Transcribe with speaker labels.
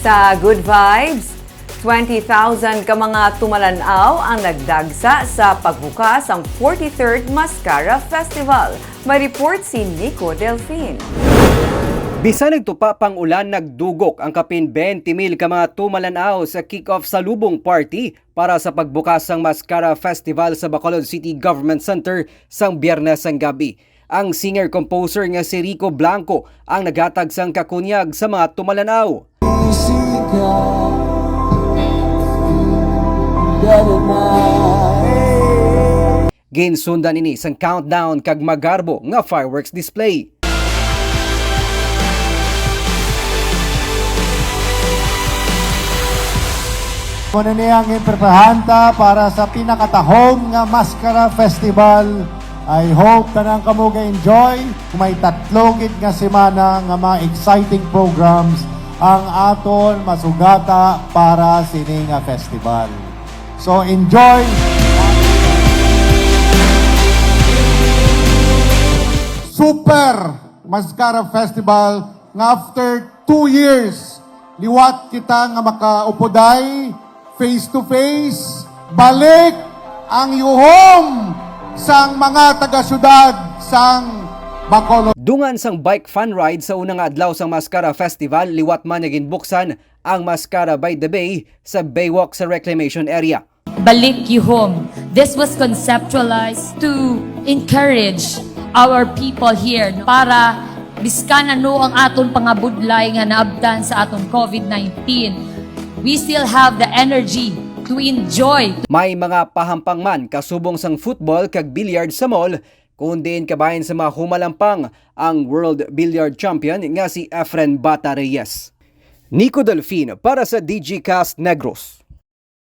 Speaker 1: Sa Good Vibes, 20,000 ka mga tumalanaw ang nagdagsa sa pagbukas ang 43rd Mascara Festival. May report si Nico Delfin.
Speaker 2: Bisan nagtupa pang ulan, nagdugok ang kapin 20,000 ka mga tumalanaw sa kick-off sa Lubong Party para sa pagbukas ng Mascara Festival sa Bacolod City Government Center sang Biyernes ang gabi. Ang singer-composer nga si Rico Blanco ang naghatag sang kakunyag sa mga tumalanaw. Ginsundan ini sang countdown kag magarbo nga fireworks display.
Speaker 3: Muna niyang imprepahanta para sa pinakatahong nga Mascara Festival. I hope tanang kamo ga-enjoy. May tatlong nga semana nga mga exciting programs ang aton masugata para sini nga festival. So enjoy! Super Mascara Festival nga after 2 years liwat kita nga makaupoday face to face, balik ang yuhom sang mga taga-syudad sang Bacolod.
Speaker 2: Dungan sang bike fun ride sa unang adlaw sang Mascara Festival, liwat man naging buksan ang Mascara by the Bay sa Baywalk sa Reclamation Area.
Speaker 4: Balik You Home. This was conceptualized to encourage our people here para biskan ano ang aton pangabudlay nga naabdan sa aton COVID-19. We still have the energy to enjoy.
Speaker 2: May mga pahampang man kasubong sang football kag billiard sa mall, kundiin kabayan sa mga humalampang ang World Billiard Champion nga si Efren Bata Reyes. Nico Delfin para sa DG Cast Negros.